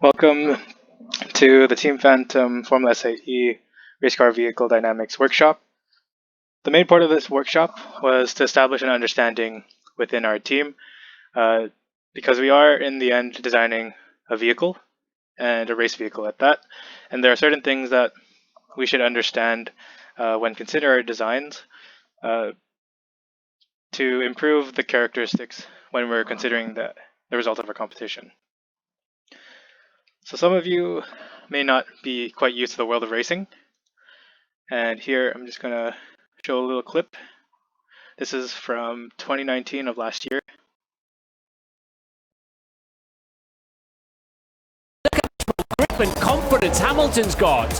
Welcome to the Team Phantom Formula SAE Race Car Vehicle Dynamics workshop. The main part of this workshop was to establish an understanding within our team because we are in the end designing a vehicle and a race vehicle at that. And there are certain things that we should understand when considering our designs to improve the characteristics when we're considering the result of our competition. So some of you may not be quite used to the world of racing. And here I'm just going to show a little clip. This is from 2019 of last year. Grip and confidence Hamilton's got.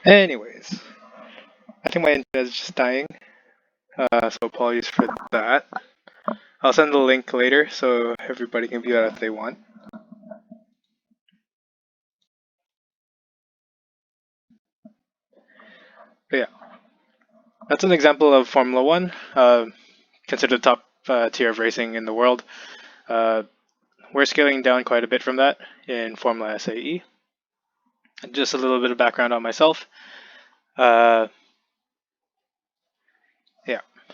Anyways, I think my internet is just dying, so apologies for that. I'll send the link later so everybody can view that if they want. But yeah, that's an example of Formula One, considered the top tier of racing in the world. We're scaling down quite a bit from that in Formula SAE. Just a little bit of background on myself. Yeah,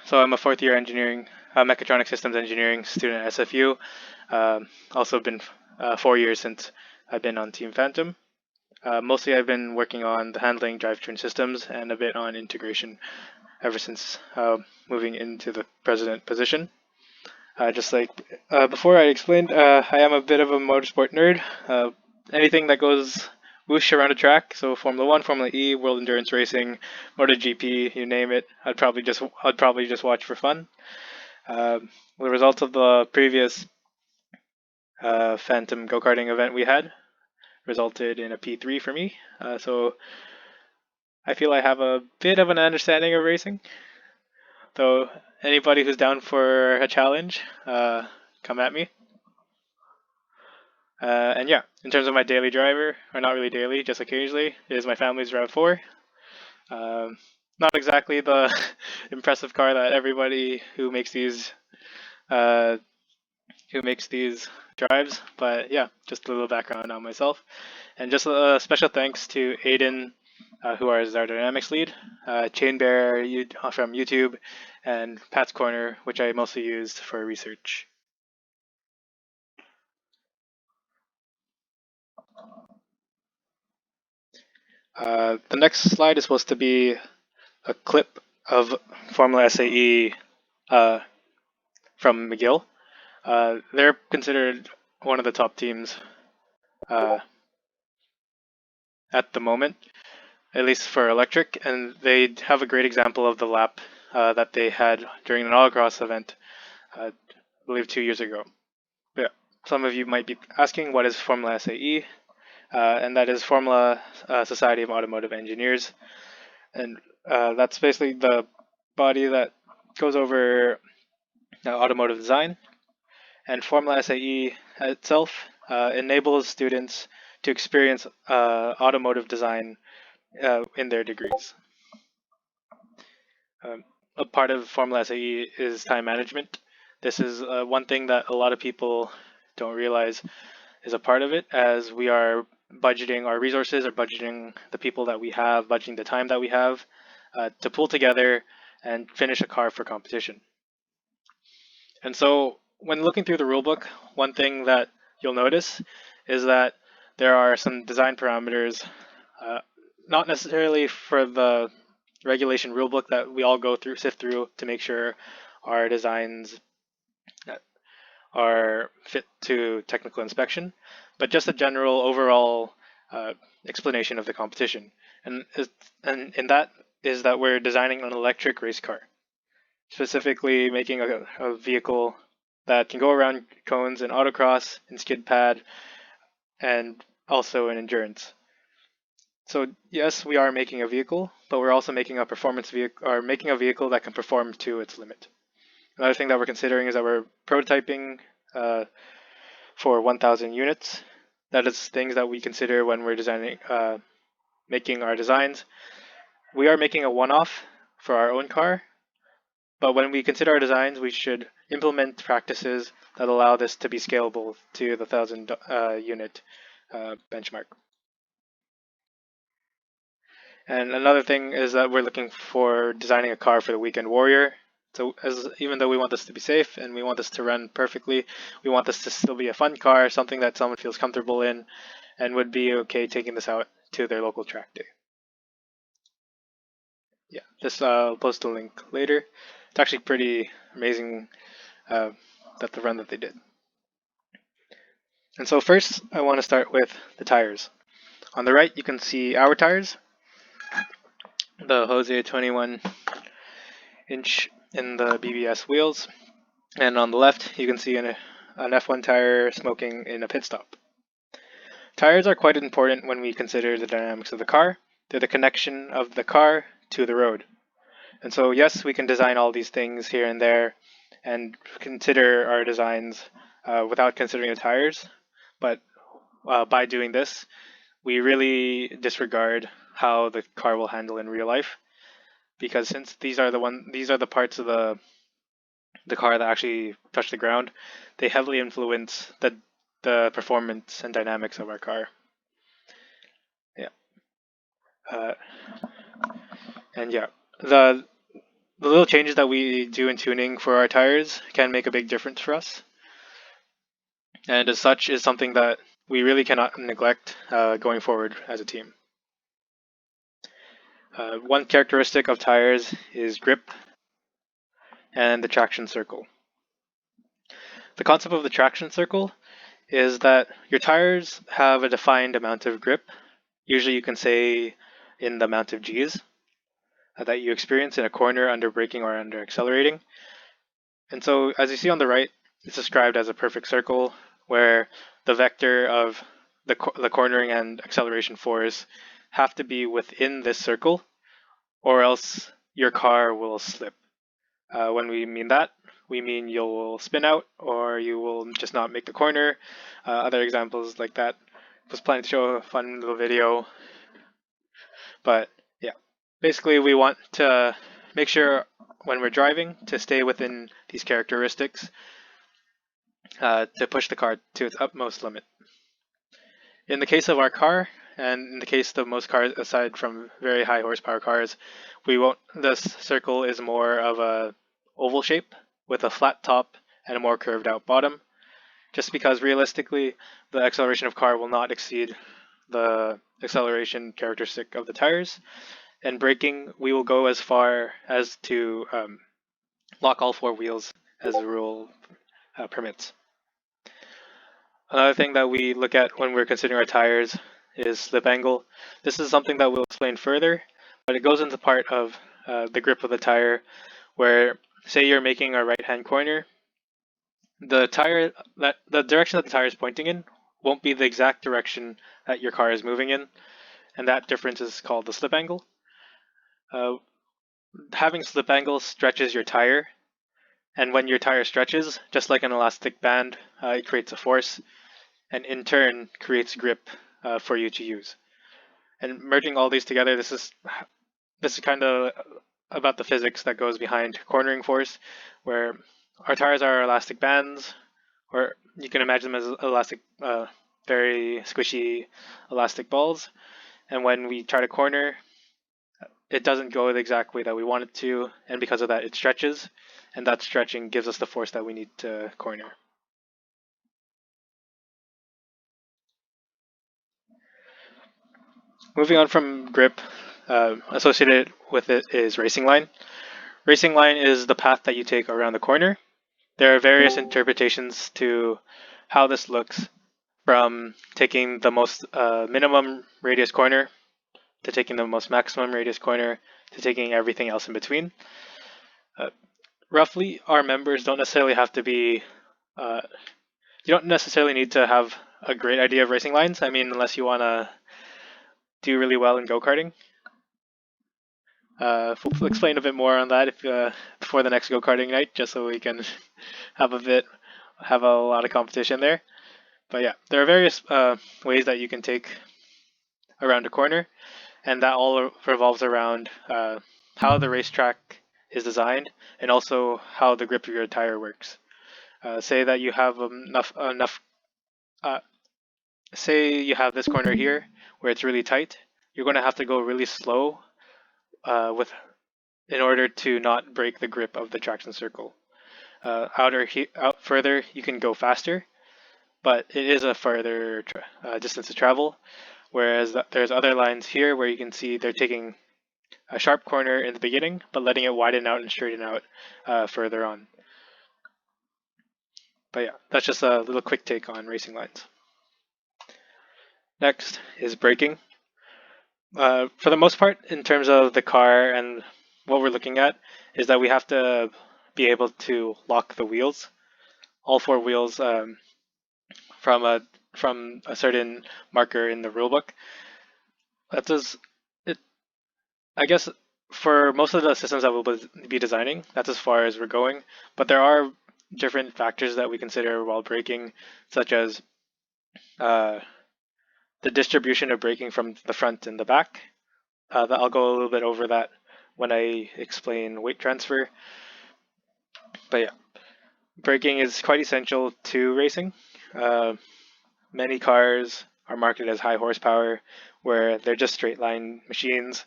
so I'm a fourth year engineering, mechatronic systems engineering student at SFU. Also been 4 years since I've been on Team Phantom. Mostly I've been working on the handling drivetrain systems and a bit on integration ever since moving into the president position. Just like before I explained, I am a bit of a motorsport nerd. Anything that goes whoosh around a track, so Formula One, Formula E, World Endurance Racing, MotoGP, you name it, I'd probably just watch for fun. The results of the previous Phantom go-karting event we had resulted in a P3 for me, so I feel I have a bit of an understanding of racing. So anybody who's down for a challenge, come at me. And yeah, in terms of my daily driver, or not really daily, just occasionally, is my family's RAV4. Not exactly the impressive car that everybody who makes these drives, but yeah, just a little background on myself. And just a special thanks to Aiden, who is our dynamics lead, Chain Bear from YouTube, and Pat's Corner, which I mostly used for research. The next slide is supposed to be a clip of Formula SAE from McGill. They're considered one of the top teams at the moment, at least for electric, and they have a great example of the lap that they had during an autocross event, I believe 2 years ago. But yeah, some of you might be asking, what is Formula SAE? And that is Formula Society of Automotive Engineers. And that's basically the body that goes over automotive design. And Formula SAE itself enables students to experience automotive design in their degrees. a part of Formula SAE is time management. This is one thing that a lot of people don't realize is a part of it, as we are budgeting our resources, or budgeting the people that we have, budgeting the time that we have to pull together and finish a car for competition. And so, when looking through the rulebook, one thing that you'll notice is that there are some design parameters, uh, not necessarily for the regulation rulebook that we all go through, sift through to make sure our designs are fit to technical inspection, but just a general overall explanation of the competition. And, and in that is that we're designing an electric race car, specifically making a vehicle that can go around cones in autocross, in skid pad, and also in endurance. So yes, we are making a vehicle, but we're also making a performance vehicle, or making a vehicle that can perform to its limit. Another thing that we're considering is that we're prototyping for 1,000 units. That is things that we consider when we're designing, making our designs. We are making a one-off for our own car, but when we consider our designs, we should implement practices that allow this to be scalable to the 1,000 unit benchmark. And another thing is that we're looking for designing a car for the weekend warrior. So even though we want this to be safe and we want this to run perfectly, we want this to still be a fun car, something that someone feels comfortable in and would be okay taking this out to their local track day. Yeah, this I'll post a link later. It's actually pretty amazing that the run that they did. And so first, I want to start with the tires. On the right, you can see our tires, the Jose 21-inch in the BBS wheels, and on the left, you can see an F1 tire smoking in a pit stop. Tires are quite important when we consider the dynamics of the car. They're the connection of the car to the road. And so, yes, we can design all these things here and there and consider our designs without considering the tires. But by doing this, we really disregard how the car will handle in real life, because since these are the parts of the car that actually touch the ground, they heavily influence the performance and dynamics of our car. Yeah. Uh, and yeah, the little changes that we do in tuning for our tires can make a big difference for us. And as such is something that we really cannot neglect going forward as a team. One characteristic of tires is grip and the traction circle. The concept of the traction circle is that your tires have a defined amount of grip. Usually you can say in the amount of G's that you experience in a corner under braking or under accelerating. And so as you see on the right, it's described as a perfect circle where the vector of the cornering and acceleration force have to be within this circle, or else your car will slip. When we mean that, we mean you'll spin out or you will just not make the corner. Other examples like that. I was planning to show a fun little video, but yeah, basically we want to make sure when we're driving to stay within these characteristics to push the car to its utmost limit. In the case of our car, and in the case of most cars aside from very high horsepower cars, we won't. This circle is more of a oval shape with a flat top and a more curved out bottom, just because realistically the acceleration of car will not exceed the acceleration characteristic of the tires. And braking, we will go as far as to lock all four wheels as the rule permits. Another thing that we look at when we're considering our tires is slip angle. This is something that we'll explain further, but it goes into part of the grip of the tire, where say you're making a right-hand corner, the direction that the tire is pointing in won't be the exact direction that your car is moving in, and that difference is called the slip angle. Having slip angle stretches your tire, and when your tire stretches, just like an elastic band, it creates a force, and in turn creates grip for you to use. And merging all these together, this is kind of about the physics that goes behind cornering force, where our tires are elastic bands, or you can imagine them as elastic, very squishy elastic balls. And when we try to corner, it doesn't go the exact way that we want it to, and because of that, it stretches, and that stretching gives us the force that we need to corner. Moving on from grip, associated with it is racing line. Racing line is the path that you take around the corner. There are various interpretations to how this looks, from taking the most minimum radius corner to taking the most maximum radius corner to taking everything else in between. Roughly, our members don't necessarily have to be. You don't necessarily need to have a great idea of racing lines. I mean, unless you want to do really well in go-karting. We'll explain a bit more on that if before the next go-karting night, just so we can have a lot of competition there. But yeah, there are various ways that you can take around a corner, and that all revolves around how the racetrack is designed and also how the grip of your tire works. Say that you have enough. Uh, Say you have this corner here where it's really tight. You're going to have to go really slow with in order to not break the grip of the traction circle. Out further, you can go faster, but it is a farther distance to travel. Whereas there's other lines here where you can see they're taking a sharp corner in the beginning, but letting it widen out and straighten out further on. But yeah, that's just a little quick take on racing lines. Next is braking. For the most part, in terms of the car and what we're looking at, is that we have to be able to lock the wheels, all four wheels, from a certain marker in the rulebook. That does it. I guess for most of the systems that we'll be designing, that's as far as we're going. But there are different factors that we consider while braking, such as the distribution of braking from the front and the back. I'll go a little bit over that when I explain weight transfer. But yeah, braking is quite essential to racing. Many cars are marketed as high horsepower, where they're just straight line machines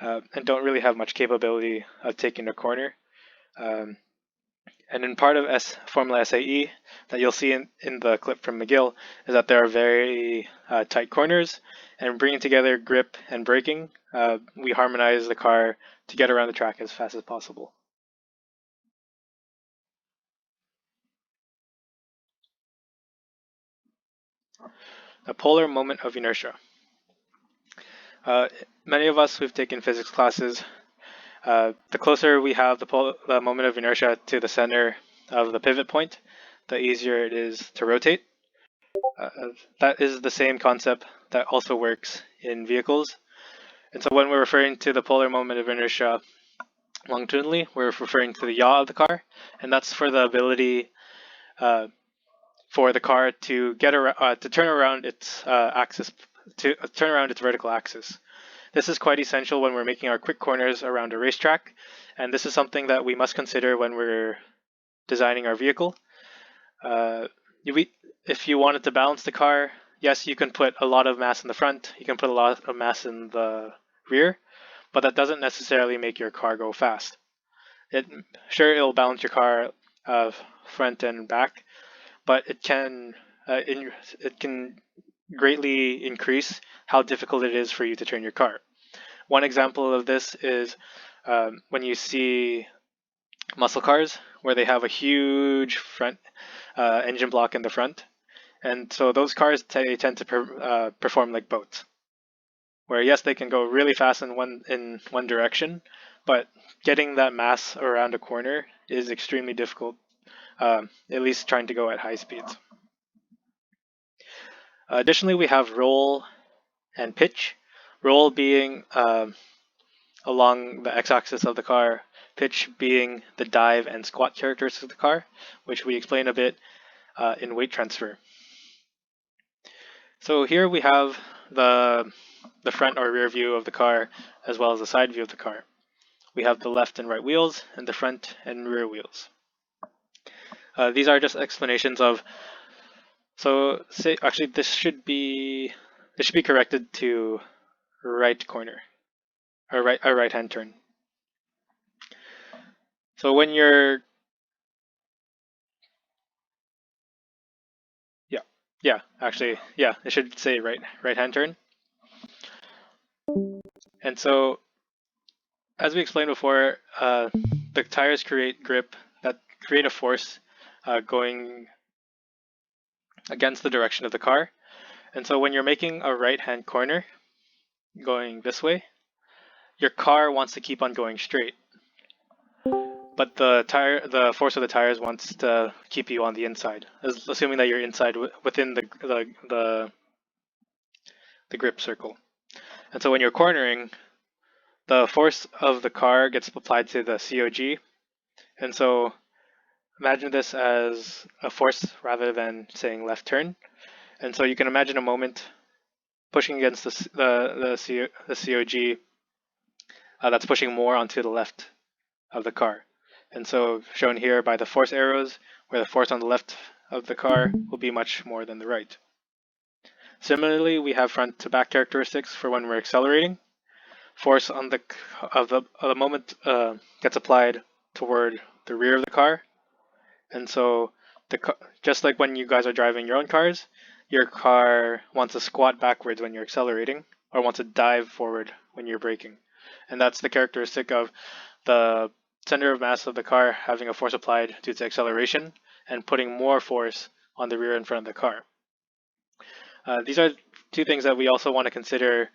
and don't really have much capability of taking a corner. And in part of Formula SAE that you'll see in the clip from McGill is that there are very tight corners, and bringing together grip and braking, we harmonize the car to get around the track as fast as possible. A polar moment of inertia. Many of us who've taken physics classes, the closer we have the moment of inertia to the center of the pivot point, the easier it is to rotate. That is the same concept that also works in vehicles. And so when we're referring to the polar moment of inertia longitudinally, we're referring to the yaw of the car, and that's for the ability for the car to to turn around its axis, to turn around its vertical axis. This is quite essential when we're making our quick corners around a racetrack, and this is something that we must consider when we're designing our vehicle. If you wanted to balance the car, yes, you can put a lot of mass in the front, you can put a lot of mass in the rear, but that doesn't necessarily make your car go fast. It'll balance your car front and back, but it can greatly increase how difficult it is for you to turn your car. One example of this is when you see muscle cars where they have a huge front engine block in the front, and so those cars tend to perform like boats, where yes, they can go really fast in one direction, but getting that mass around a corner is extremely difficult, at least trying to go at high speeds. Additionally, we have roll and pitch. Roll being along the x-axis of the car, pitch being the dive and squat characteristics of the car, which we explain a bit in weight transfer. So here we have the front or rear view of the car as well as the side view of the car. we have the left and right wheels, and the front and rear wheels. These are just explanations of. So say actually this should be corrected to right corner, or right hand turn. So when you're yeah, it should say right hand turn. And so as we explained before, the tires create grip that create a force going against the direction of the car. And so when you're making a right hand corner going this way, your car wants to keep on going straight. But the force of the tires wants to keep you on the inside, assuming that you're inside within the grip circle. And so when you're cornering, the force of the car gets applied to the COG. And so imagine this as a force rather than saying left turn. And so you can imagine a moment pushing against the COG that's pushing more onto the left of the car. And so shown here by the force arrows, where the force on the left of the car will be much more than the right. Similarly, we have front to back characteristics for when we're accelerating. Force on the moment gets applied toward the rear of the car, and so just like when you guys are driving your own cars, your car wants to squat backwards when you're accelerating, or wants to dive forward when you're braking, and that's the characteristic of the center of mass of the car having a force applied due to acceleration and putting more force on the rear and front of the car. These are two things that we also want to consider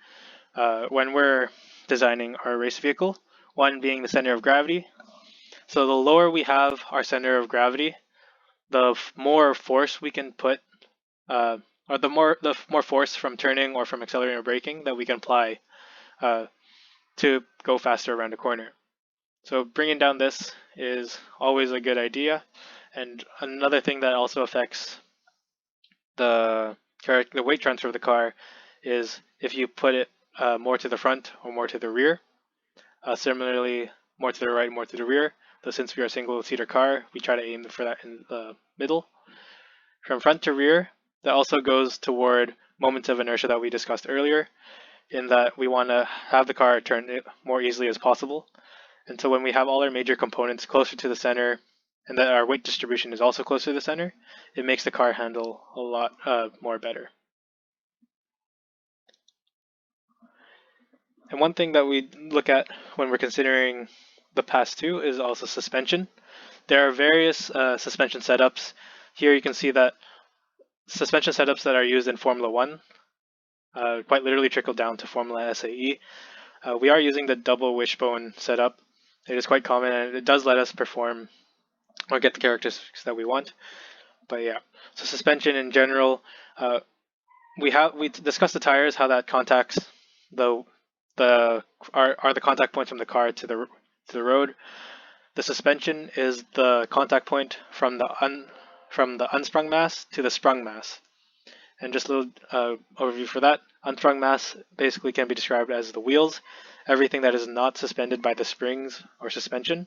when we're designing our race vehicle. One being the center of gravity. So the lower we have our center of gravity, the more force we can put, or the more force from turning or from accelerating or braking that we can apply to go faster around a corner. So bringing down this is always a good idea. And another thing that also affects the weight transfer of the car is if you put it more to the front or more to the rear. Similarly, more to the right, more to the rear. Though since we are a single-seater car, we try to aim for that in the middle. From front to rear, that also goes toward moments of inertia that we discussed earlier, in that we want to have the car turn it more easily as possible. And so when we have all our major components closer to the center, and that our weight distribution is also closer to the center, it makes the car handle a lot more better. And one thing that we look at when we're considering the past two is also suspension. There are various suspension setups. Here you can see that suspension setups that are used in Formula One quite literally trickle down to Formula SAE. We are using the double wishbone setup. It is quite common and it does let us perform or get the characteristics that we want. But yeah, so suspension in general, we discussed the tires, how that contacts the are the contact points from the car to the road. The suspension is the contact point from the unsprung mass to the sprung mass. And just a little overview for that. Unsprung mass basically can be described as the wheels, everything that is not suspended by the springs or suspension.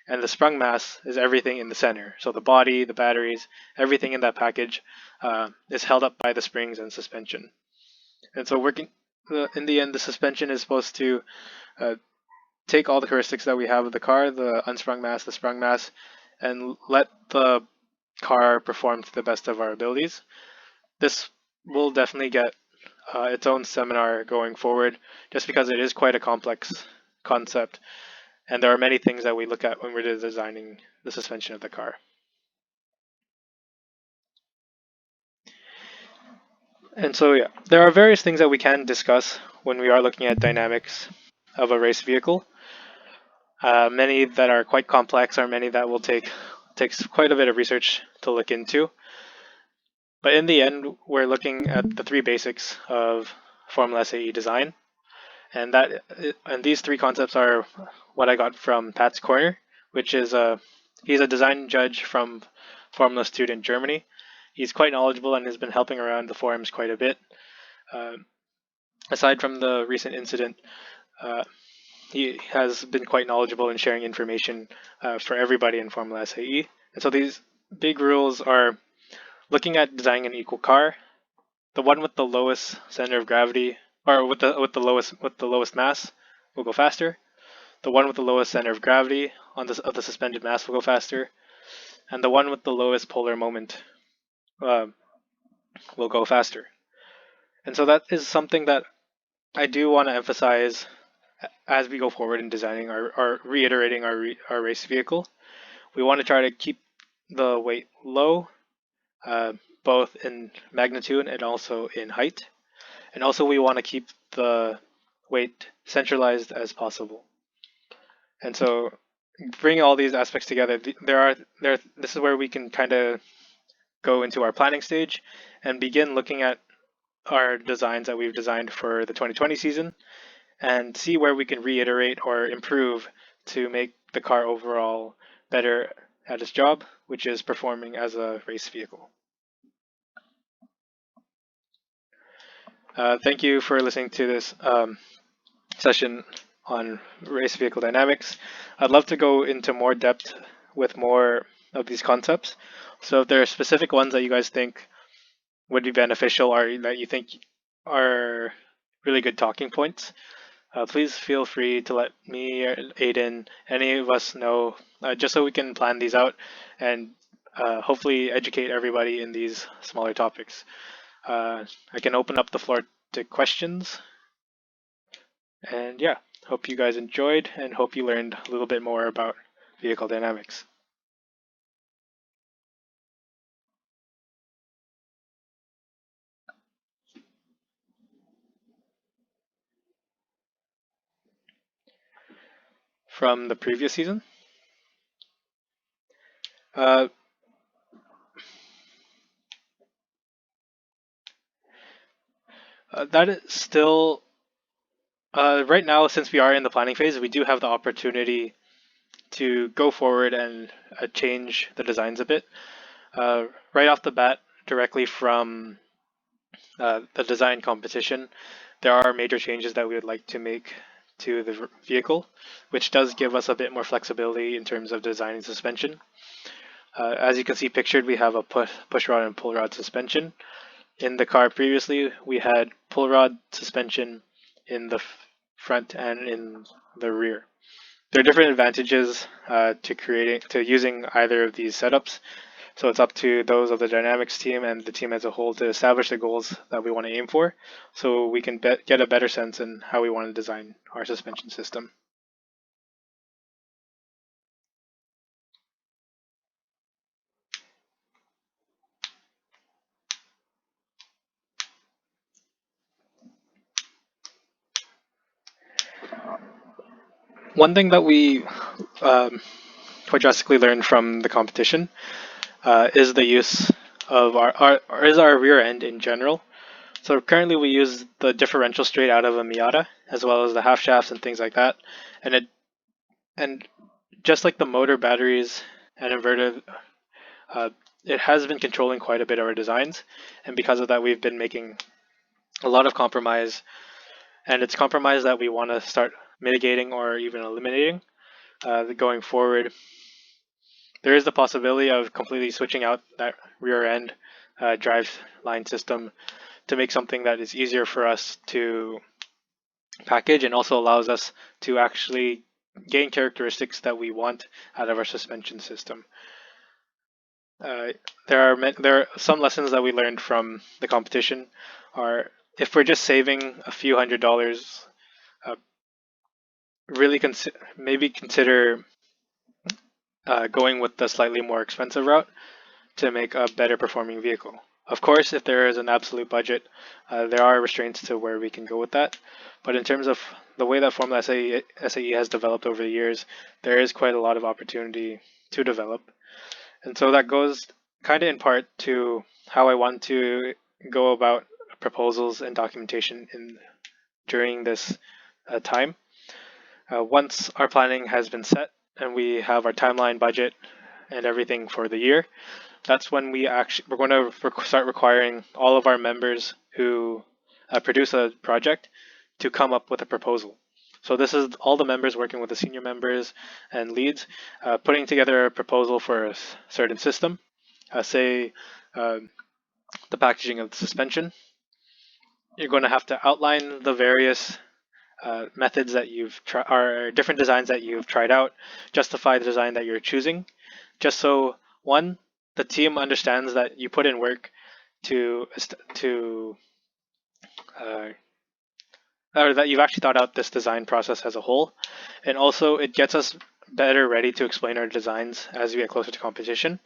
And the sprung mass is everything in the center. So the body, the batteries, everything in that package is held up by the springs and suspension. And so in the end, the suspension is supposed to take all the heuristics that we have of the car, the unsprung mass, the sprung mass, and let the car perform to the best of our abilities. This will definitely get its own seminar going forward, just because it is quite a complex concept, and there are many things that we look at when we're designing the suspension of the car. And so yeah, there are various things that we can discuss when we are looking at dynamics of a race vehicle. Many that are quite complex, are many that will takes quite a bit of research to look into. But in the end, we're looking at the three basics of Formula SAE design, and these three concepts are what I got from Pat's Corner, which is he's a design judge from Formula Student in Germany. He's quite knowledgeable and has been helping around the forums quite a bit. Aside from the recent incident, he has been quite knowledgeable in sharing information for everybody in Formula SAE. And so these big rules are looking at designing an equal car, the one with the lowest center of gravity, or with the lowest mass, will go faster. The one with the lowest center of gravity of the suspended mass will go faster, and the one with the lowest polar moment uh, will go faster. And so that is something that I do want to emphasize as we go forward in designing our reiterating our race vehicle. We want to try to keep the weight low, uh, both in magnitude and also in height. And also we want to keep the weight centralized as possible. And so bringing all these aspects together, this is where we can kind of go into our planning stage and begin looking at our designs that we've designed for the 2020 season and see where we can reiterate or improve to make the car overall better at its job, which is performing as a race vehicle. Thank you for listening to this session on race vehicle dynamics. I'd love to go into more depth with more of these concepts. So if there are specific ones that you guys think would be beneficial or that you think are really good talking points, please feel free to let me, Aiden, any of us know, just so we can plan these out and hopefully educate everybody in these smaller topics. I can open up the floor to questions. And yeah, hope you guys enjoyed and hope you learned a little bit more about vehicle dynamics. From the previous season, uh, that is still right now, since we are in the planning phase, we do have the opportunity to go forward and change the designs a bit. Right off the bat, directly from the design competition, there are major changes that we would like to make to the vehicle, which does give us a bit more flexibility in terms of designing suspension. As you can see pictured, we have a push rod and pull rod suspension. In the car previously, we had pull rod suspension in the front and in the rear. There are different advantages to using either of these setups. So it's up to those of the dynamics team and the team as a whole to establish the goals that we want to aim for, so we can get a better sense in how we want to design our suspension system. One thing that we quite drastically learned from the competition is the use of our rear end in general. So currently we use the differential straight out of a Miata, as well as the half shafts and things like that. And just like the motor, batteries, and inverter, uh, it has been controlling quite a bit of our designs. And because of that, we've been making a lot of compromise. And it's compromise that we want to start mitigating or even eliminating going forward. There is the possibility of completely switching out that rear end drive line system to make something that is easier for us to package and also allows us to actually gain characteristics that we want out of our suspension system. Uh, there are some lessons that we learned from the competition are if we're just saving a few $100s, uh, really maybe consider going with the slightly more expensive route to make a better performing vehicle. Of course, if there is an absolute budget, there are restraints to where we can go with that. But in terms of the way that Formula SAE has developed over the years, there is quite a lot of opportunity to develop. And so that goes kind of in part to how I want to go about proposals and documentation during this time. Once our planning has been set and we have our timeline, budget, and everything for the year, that's when we're going to start requiring all of our members who produce a project to come up with a proposal. So this is all the members working with the senior members and leads, putting together a proposal for a certain system. Say the packaging of the suspension. You're going to have to outline the various methods that you've tried, or different designs that you've tried out, justify the design that you're choosing, just so one, the team understands that you put in work to uh, or that you've actually thought out this design process as a whole, and also it gets us better ready to explain our designs as we get closer to competition.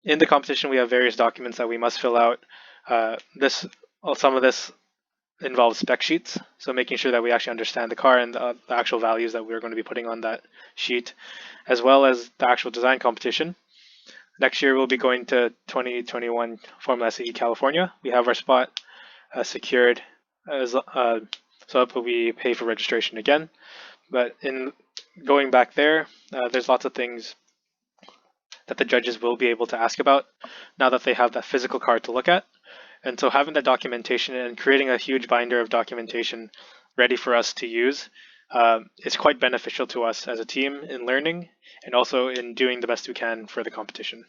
In the competition, we have various documents that we must fill out. This some of this involves spec sheets, so making sure that we actually understand the car and the actual values that we're going to be putting on that sheet, as well as the actual design competition. Next year, we'll be going to 2021 Formula SAE California. We have our spot secured, as, so that we pay for registration again. But in going back there, there's lots of things that the judges will be able to ask about now that they have that physical card to look at. And so having that documentation and creating a huge binder of documentation ready for us to use is quite beneficial to us as a team in learning and also in doing the best we can for the competition.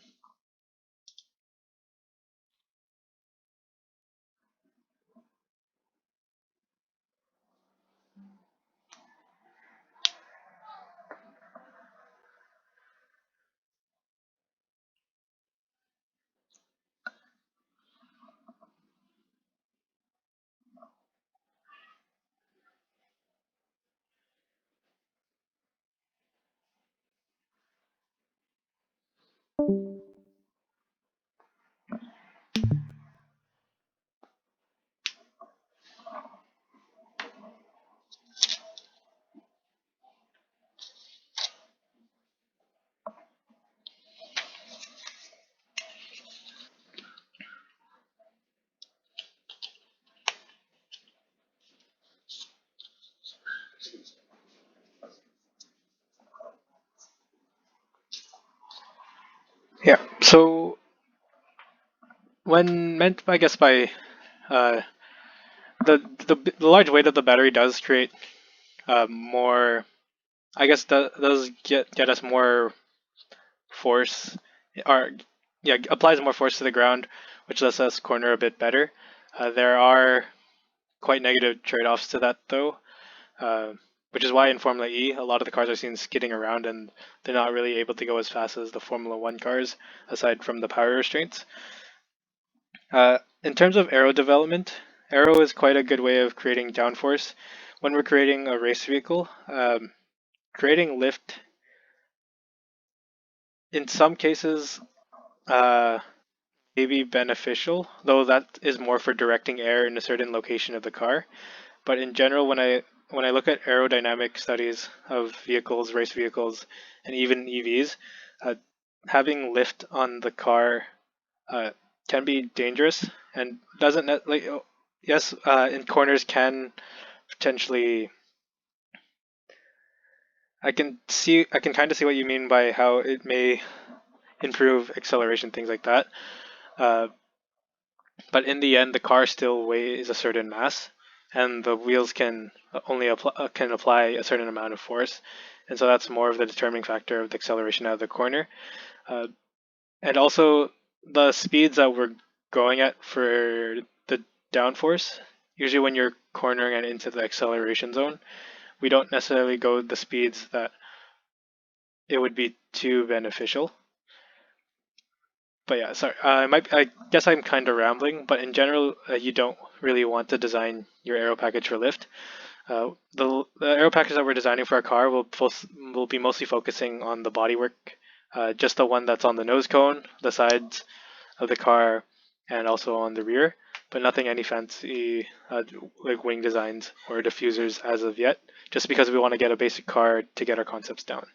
Yeah. So when meant, I guess, by uh, the large weight of the battery does create more. I guess does get us more force, or yeah, applies more force to the ground, which lets us corner a bit better. There are quite negative trade-offs to that, though, uh, which is why in Formula E, a lot of the cars are seen skidding around and they're not really able to go as fast as the Formula One cars, aside from the power restraints. In terms of aero development, aero is quite a good way of creating downforce. When we're creating a race vehicle, creating lift, in some cases, uh, may be beneficial, though that is more for directing air in a certain location of the car. But in general, when I look at aerodynamic studies of vehicles, race vehicles, and even EVs, uh, having lift on the car uh, can be dangerous and doesn't like yes, in corners can potentially. I can kind of see what you mean by how it may improve acceleration, things like that. Uh, but in the end, the car still weighs a certain mass, and the wheels can only apply a certain amount of force, and so that's more of the determining factor of the acceleration out of the corner. Uh, and also the speeds that we're going at for the downforce. Usually, when you're cornering and into the acceleration zone, we don't necessarily go the speeds that it would be too beneficial. But yeah, sorry. I guess I'm kind of rambling, but in general, you don't really want to design your aero package for lift. The aero package that we're designing for our car will be mostly focusing on the bodywork, just the one that's on the nose cone, the sides of the car, and also on the rear, but nothing any fancy like wing designs or diffusers as of yet. Just because we want to get a basic car to get our concepts down.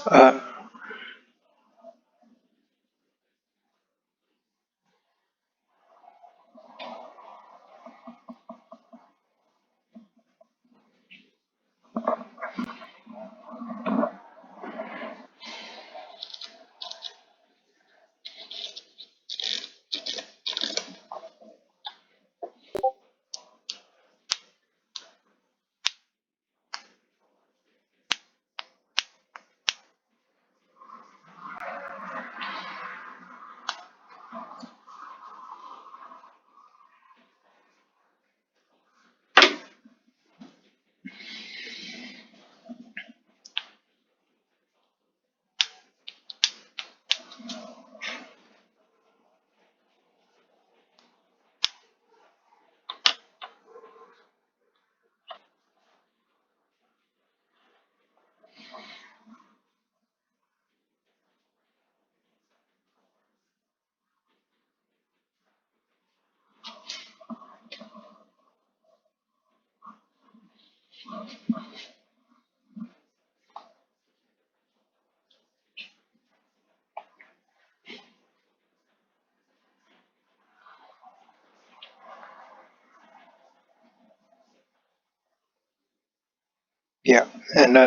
Uh, yeah, and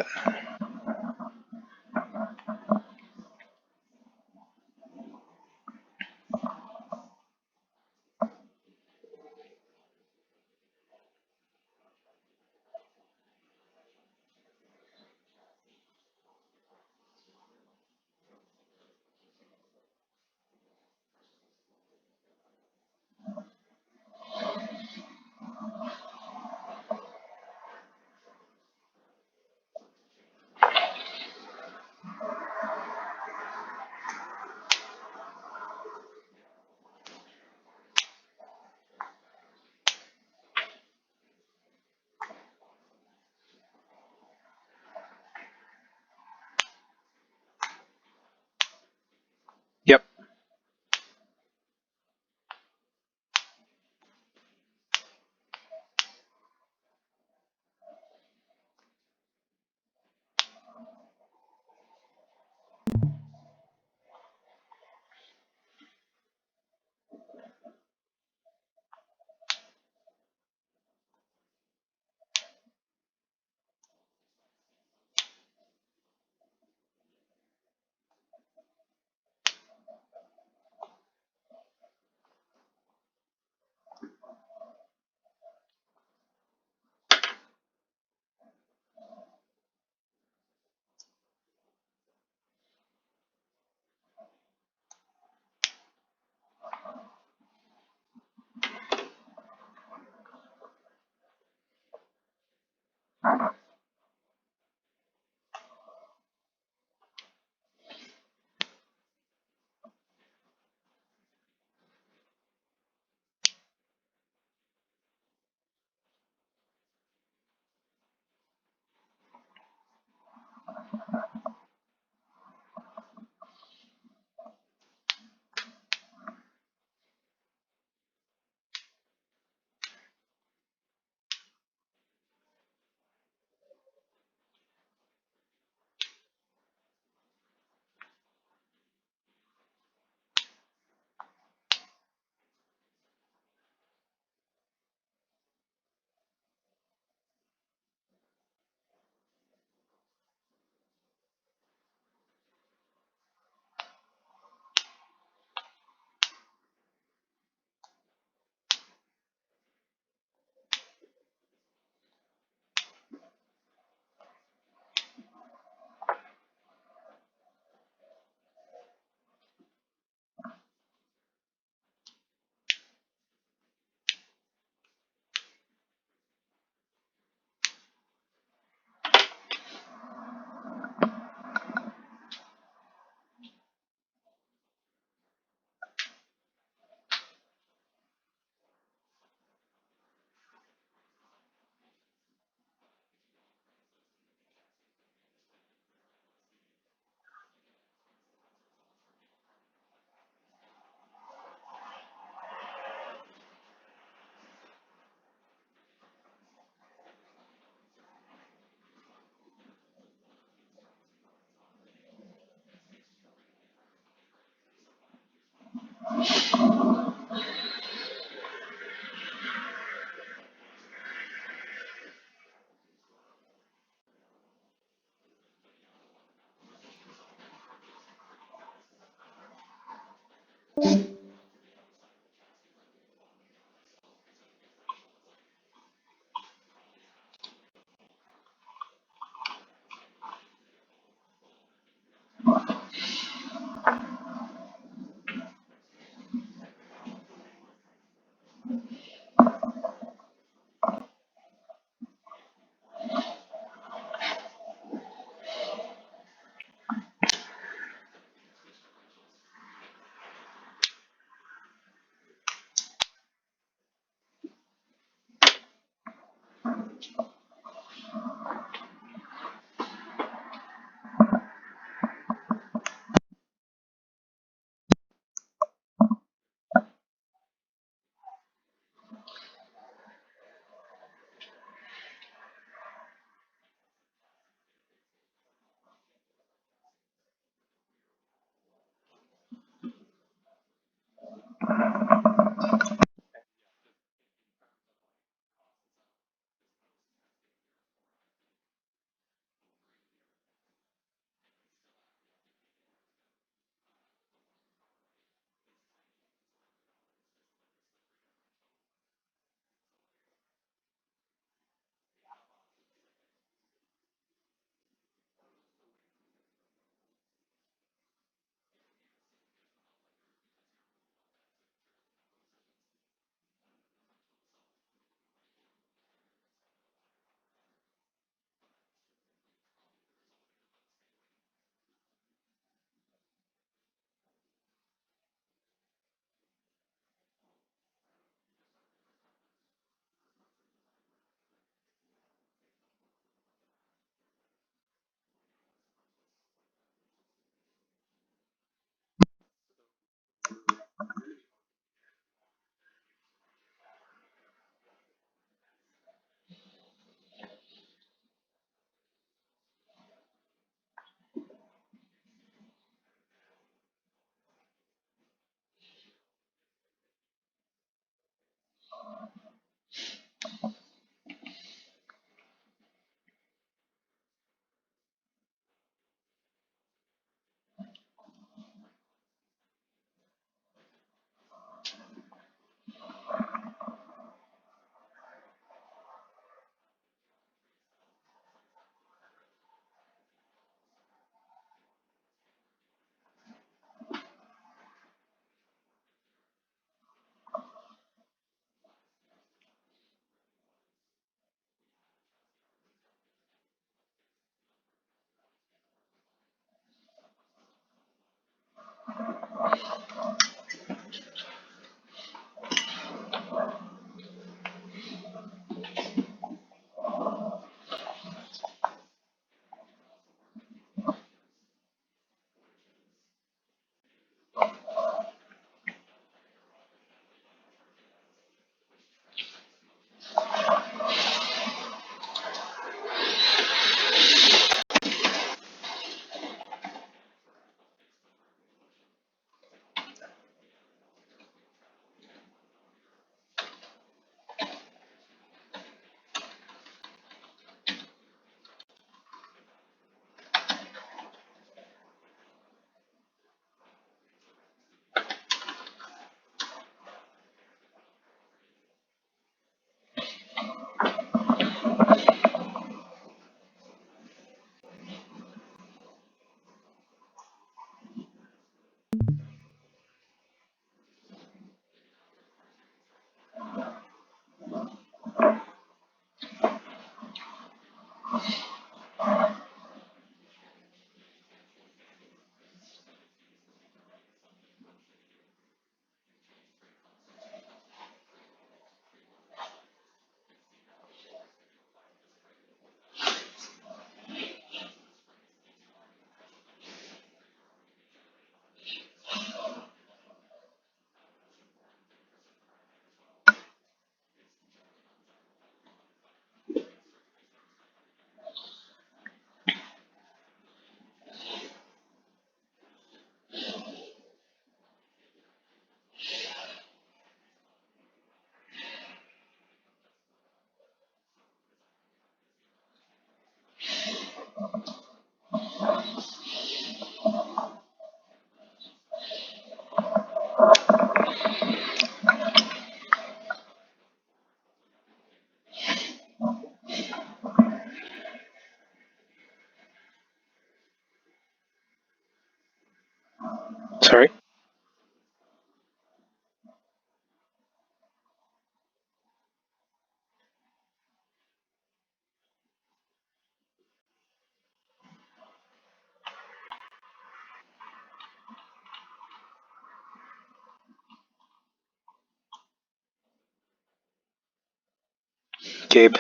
Gabe.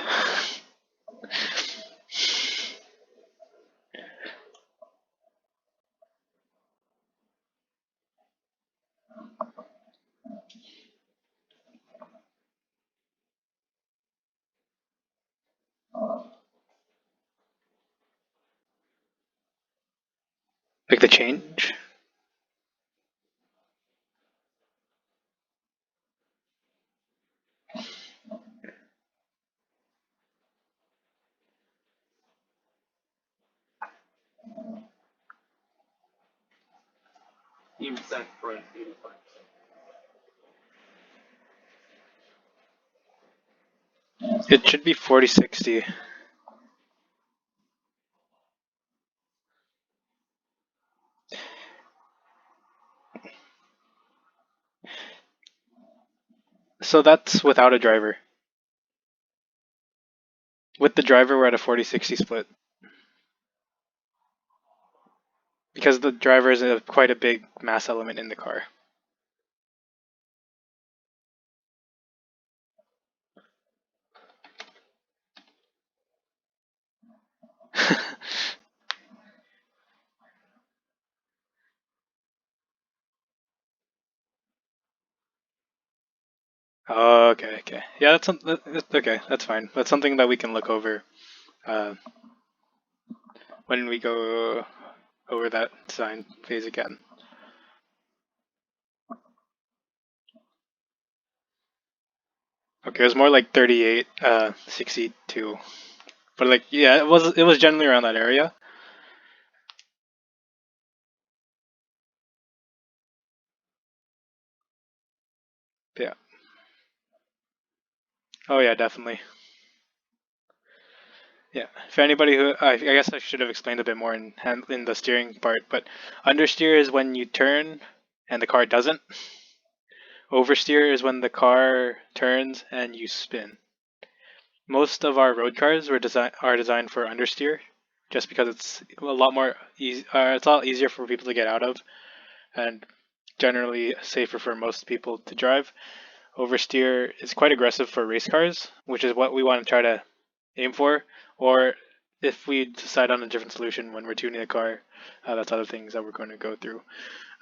Like the change? It should be 4060. So that's without a driver. With the driver, we're at a 4060 split. Because the driver is quite a big mass element in the car. Oh, okay. Yeah, okay. That's fine. That's something that we can look over uh, when we go over that design phase again. Okay, it was more like 38, 62, but like yeah, it was generally around that area. Yeah. Oh yeah, definitely. Yeah. For anybody who, I guess I should have explained a bit more in the steering part, but understeer is when you turn and the car doesn't. Oversteer is when the car turns and you spin. Most of our road cars are designed for understeer, just because it's a lot more easy. It's a lot easier for people to get out of, and generally safer for most people to drive. Oversteer is quite aggressive for race cars, which is what we want to try to aim for. Or if we decide on a different solution when we're tuning a car, that's other things that we're going to go through.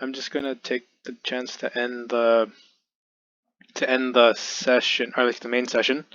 I'm just going to take the chance to end the session, or at least the main session.